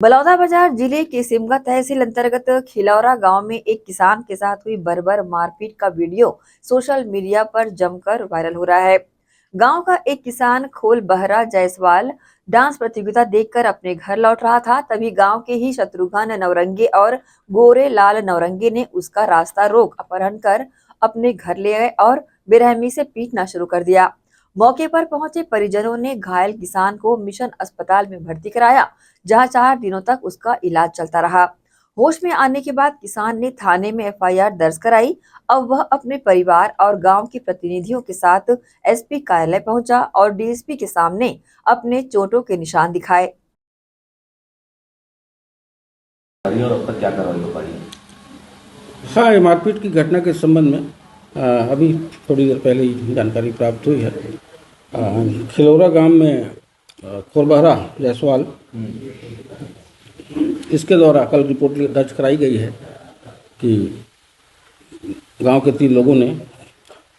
बलौदाबाजार जिले के सिमगा तहसील अंतर्गत खिलौरा गांव में एक किसान के साथ हुई बर्बर मारपीट का वीडियो सोशल मीडिया पर जमकर वायरल हो रहा है। गांव का एक किसान खोल बहरा जायसवाल डांस प्रतियोगिता देखकर अपने घर लौट रहा था, तभी गांव के ही शत्रुघ्न नवरंगे और गोरे लाल नवरंगे ने उसका रास्ता रोक अपहरण कर अपने घर ले गए और बेरहमी से पीटना शुरू कर दिया। मौके पर पहुंचे परिजनों ने घायल किसान को मिशन अस्पताल में भर्ती कराया, जहां 4 दिनों तक उसका इलाज चलता रहा। होश में आने के बाद किसान ने थाने में एफआईआर दर्ज कराई। अब वह अपने परिवार और गांव के प्रतिनिधियों के साथ एसपी कार्यालय पहुंचा और डीएसपी के सामने अपने चोटों के निशान दिखाए। और अब तक क्या कार्रवाई हो पाई? हाँ, ये मारपीट की घटना के संबंध में अभी थोड़ी देर पहले ही जानकारी प्राप्त हुई है। खिलौरा गांव में खोरबहरा जायसवाल इसके द्वारा कल रिपोर्ट दर्ज कराई गई है कि गांव के 3 लोगों ने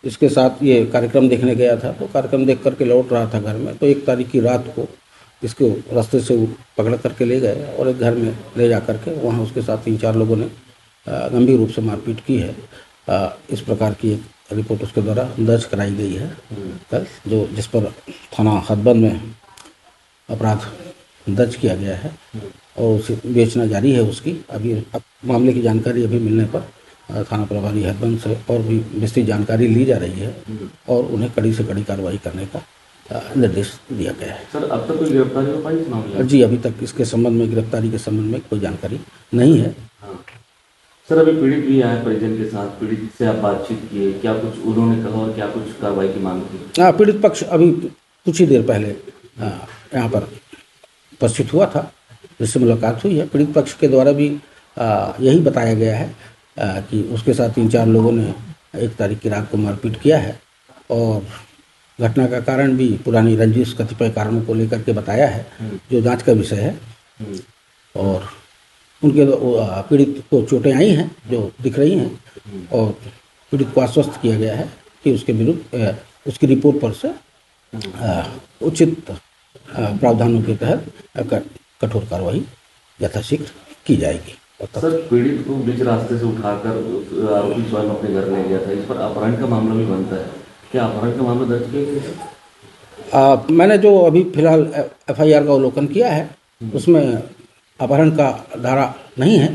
इसके साथ ये कार्यक्रम देखने गया था, तो कार्यक्रम देख करके लौट रहा था घर में, तो 1 तारीख की रात को इसको रास्ते से पकड़ करके ले गए और एक घर में ले जा करके वहाँ उसके साथ 3-4 लोगों ने गंभीर रूप से मारपीट की है। इस प्रकार की एक रिपोर्ट उसके द्वारा दर्ज कराई गई है कल, जिस पर थाना हथबंद में अपराध दर्ज किया गया है और उसे बेचना जारी है उसकी। अभी मामले की जानकारी अभी मिलने पर थाना प्रभारी हथबंद से और भी विस्तृत जानकारी ली जा रही है और उन्हें कड़ी से कड़ी कार्रवाई करने का निर्देश दिया गया है। सर, अब तक कोई गिरफ्तारी हो पाई इस मामले में? जी, अभी तक इसके संबंध में गिरफ्तारी के संबंध में कोई जानकारी नहीं है। हाँ। सर, अभी पीड़ित भी आए परिजन के साथ, पीड़ित से आप बातचीत किए, क्या कुछ उन्होंने कहा और क्या कुछ कार्रवाई की मांग की? हाँ, पीड़ित पक्ष अभी कुछ ही देर पहले यहाँ पर उपस्थित हुआ था, जिससे मुलाकात हुई है। पीड़ित पक्ष के द्वारा भी यही बताया गया है कि उसके साथ 3-4 लोगों ने 1 तारीख की रात को मारपीट किया है और घटना का कारण भी पुरानी रंजिश कतिपय कारणों को लेकर के बताया है, जो जांच का विषय है। और उनके पीड़ित को चोटें आई हैं जो दिख रही हैं और पीड़ित को आश्वस्त किया गया है कि उसके विरुद्ध उसकी रिपोर्ट पर से उचित प्रावधानों के तहत कठोर कार्रवाई यथाशीघ्र की जाएगी। सर, पीड़ित को बीच रास्ते से उठाकर आरोपी स्वयं अपने घर ले गया था, इस पर अपहरण का मामला भी बनता है, क्या अपहरण का मामला दर्ज किया गया? मैंने जो अभी फिलहाल एफआईआर का अवलोकन किया है उसमें अपहरण का धारा नहीं है,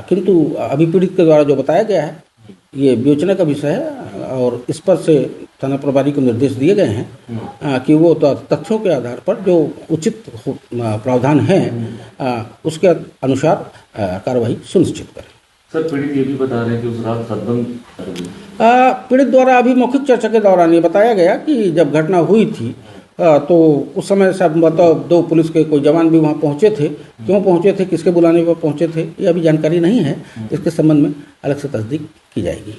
किंतु अभी पीड़ित के द्वारा जो बताया गया है ये विवेचना का विषय है और इस पर से थाना प्रभारी को निर्देश दिए गए हैं कि वो तथ्यों के आधार पर जो उचित प्रावधान हैं उसके अनुसार कार्रवाई सुनिश्चित करें। सर, पीड़ित ये भी बता रहे हैं कि उस रात हथबंद पीड़ित द्वारा अभी मौखिक चर्चा के दौरान ये बताया गया कि जब घटना हुई थी तो उस समय संभवतः 2 पुलिस के कोई जवान भी वहाँ पहुँचे थे। क्यों पहुँचे थे, किसके बुलाने पर पहुँचे थे, ये अभी जानकारी नहीं है। इसके संबंध में अलग से तस्दीक की जाएगी।